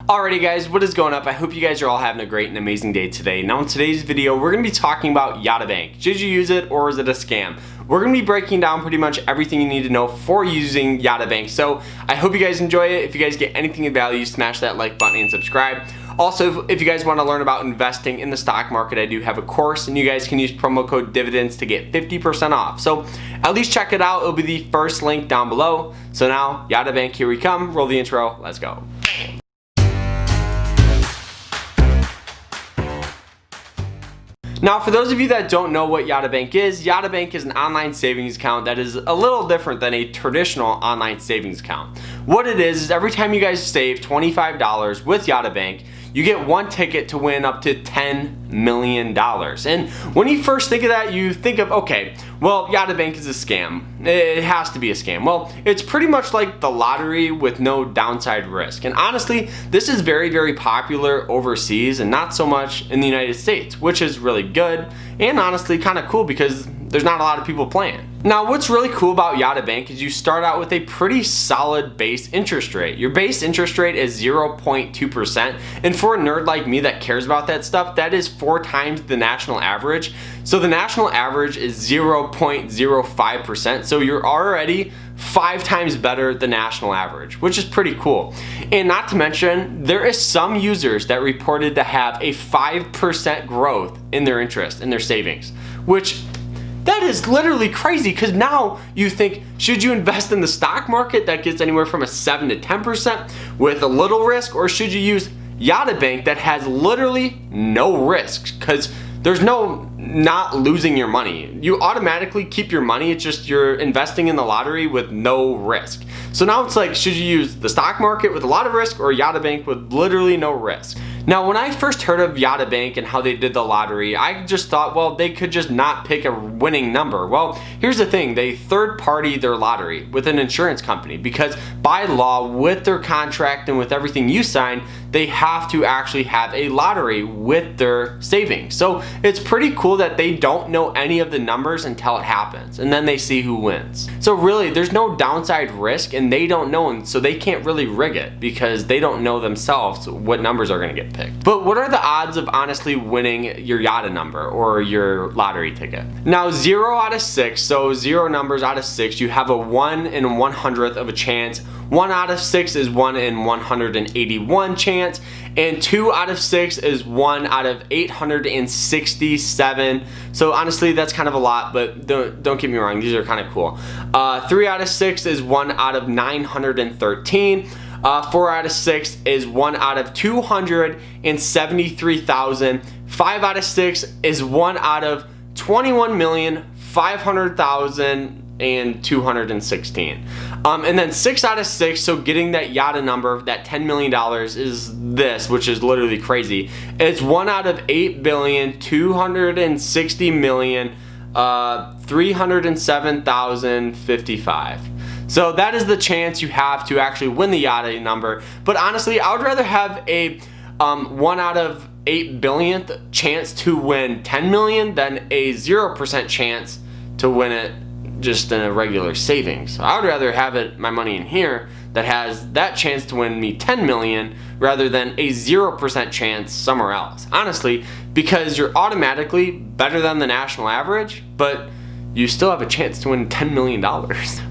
Alrighty guys, what is going up? I hope you guys are all having a great and amazing day today. Now in today's video, we're going to be talking about Yotta Bank. Should you use it or is it a scam? We're going to be breaking down pretty much everything you need to know for using Yotta Bank. So I hope you guys enjoy it. If you guys get anything of value, smash that like button and subscribe. Also, if you guys want to learn about investing in the stock market, I do have a course and you guys can use promo code dividends to get 50% off. So at least check it out. It'll be the first link down below. So now, Yotta Bank, here we come. Roll the intro. Let's go. Now, for those of you that don't know what Yotta Bank is an online savings account that is a little different than a traditional online savings account. What it is every time you guys save $25 with Yotta Bank, you get one ticket to win up to $10 million. And when you first think of that, you think of, okay, well, Yotta Bank is a scam. It has to be a scam. Well, it's pretty much like the lottery with no downside risk. And honestly, this is very, very popular overseas and not so much in the United States, which is really good and honestly kind of cool because there's not a lot of people playing. Now, what's really cool about Yotta Bank is you start out with a pretty solid base interest rate. Your base interest rate is 0.2%, and for a nerd like me that cares about that stuff, that is 4 times the national average. So the national average is 0.05%, so you're already 5 times better than national average, which is pretty cool. And not to mention, there is some users that reported to have a 5% growth in their interest, in their savings, which that is literally crazy because now you think, should you invest in the stock market that gets anywhere from a 7 to 10% with a little risk, or should you use Yotta Bank that has literally no risk because there's no not losing your money. You automatically keep your money, it's just you're investing in the lottery with no risk. So now it's like, should you use the stock market with a lot of risk or Yotta Bank with literally no risk? Now, when I first heard of Yotta Bank and how they did the lottery, I just thought, well, they could just not pick a winning number. Well, here's the thing, they third-party their lottery with an insurance company because by law, with their contract and with everything you sign, they have to actually have a lottery with their savings. So it's pretty cool that they don't know any of the numbers until it happens, and then they see who wins. So really, there's no downside risk, and they don't know, and so they can't really rig it because they don't know themselves what numbers are going to get picked. But what are the odds of honestly winning your Yotta number or your lottery ticket? Now, 0 out of 6, so 0 numbers out of 6, you have a 1 in 100th of a chance. 1 out of 6 is 1 in 181 chance, and 2 out of 6 is 1 out of 867. So honestly, that's kind of a lot, but don't get me wrong, these are kind of cool. 3 out of 6 is 1 out of 913. 4 out of 6 is 1 out of 273,000. 5 out of 6 is 1 out of 21,500,216. And then 6 out of 6, so getting that Yotta number, that $10 million is this, which is literally crazy. It's 1 out of 8,260,307,055. So that is the chance you have to actually win the Yotta number. But honestly, I would rather have a 1 out of 8 billionth chance to win 10 million than a 0% chance to win it just in a regular savings. So I would rather have my money in here that has that chance to win me 10 million rather than a 0% chance somewhere else. Honestly, because you're automatically better than the national average, but you still have a chance to win $10 million.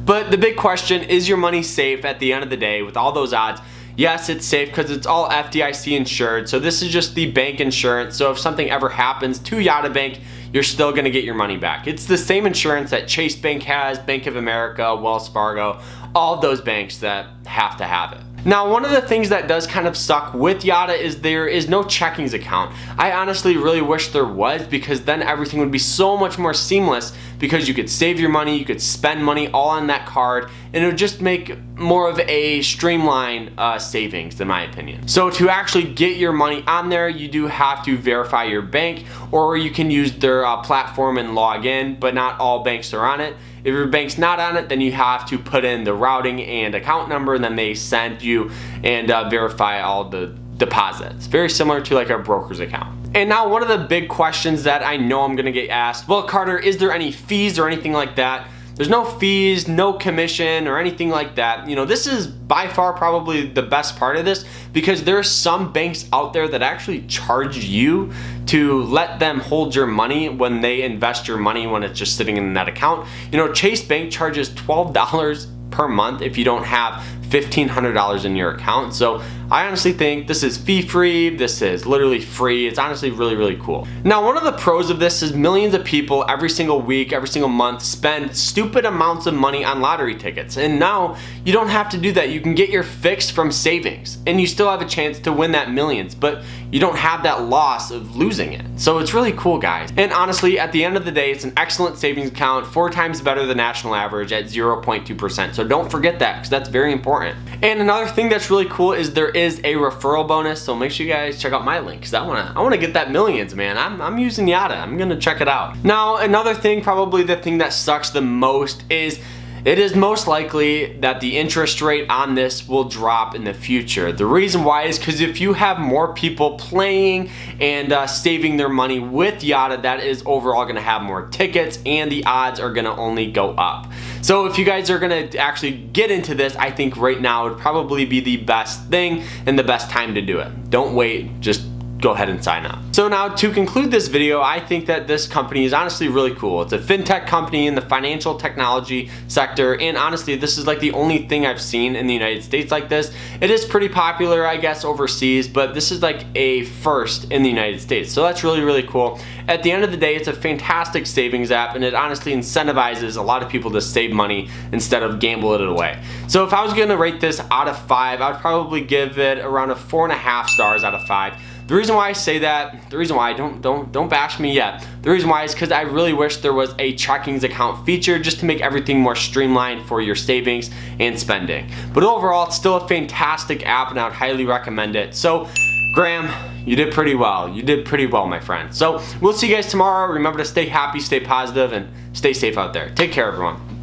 But the big question, is your money safe at the end of the day with all those odds? Yes, it's safe because it's all FDIC-insured. So this is just the bank insurance. So if something ever happens to Yotta Bank, you're still going to get your money back. It's the same insurance that Chase Bank has, Bank of America, Wells Fargo, all of those banks that have to have it. Now, one of the things that does kind of suck with Yotta is there is no checkings account. I honestly really wish there was because then everything would be so much more seamless because you could save your money, you could spend money all on that card, and it would just make more of a streamlined savings in my opinion. So to actually get your money on there, you do have to verify your bank, or you can use their platform and log in, but not all banks are on it. If your bank's not on it, then you have to put in the routing and account number, and then they send you and verify all the deposits. Very similar to like a broker's account. And now one of the big questions that I know I'm gonna get asked, well, Carter, is there any fees or anything like that? There's no fees, no commission or anything like that. You know, this is by far probably the best part of this because there are some banks out there that actually charge you to let them hold your money when they invest your money when it's just sitting in that account. You know, Chase Bank charges $12 per month if you don't have $1,500 in your account. So I honestly think this is fee-free, this is literally free. It's honestly really, really cool. Now, one of the pros of this is millions of people every single week, every single month spend stupid amounts of money on lottery tickets. And now you don't have to do that. You can get your fix from savings and you still have a chance to win that millions, but you don't have that loss of losing it. So it's really cool, guys. And honestly, at the end of the day, it's an excellent savings account, 4 times better than national average at 0.2%. So don't forget that, because that's very important. And another thing that's really cool is there is a referral bonus, so make sure you guys check out my link, because I wanna get that millions, man. I'm using Yotta. I'm gonna check it out. Now, another thing, probably the thing that sucks the most, is it is most likely that the interest rate on this will drop in the future. The reason why is because if you have more people playing and saving their money with Yotta, that is overall going to have more tickets and the odds are going to only go up. So if you guys are going to actually get into this, I think right now would probably be the best thing and the best time to do it. Don't wait, just go ahead and sign up. So now, to conclude this video, I think that this company is honestly really cool. It's a fintech company in the financial technology sector, and honestly, this is like the only thing I've seen in the United States like this. It is pretty popular, I guess, overseas, but this is like a first in the United States. So that's really, really cool. At the end of the day, it's a fantastic savings app, and it honestly incentivizes a lot of people to save money instead of gamble it away. So if I was gonna rate this out of 5, I would probably give it around a 4.5 stars out of 5. The reason why I say that, the reason why, don't bash me yet, the reason why is because I really wish there was a checkings account feature just to make everything more streamlined for your savings and spending. But overall, it's still a fantastic app and I would highly recommend it. So, Graham, you did pretty well. You did pretty well, my friend. So, we'll see you guys tomorrow. Remember to stay happy, stay positive, and stay safe out there. Take care, everyone.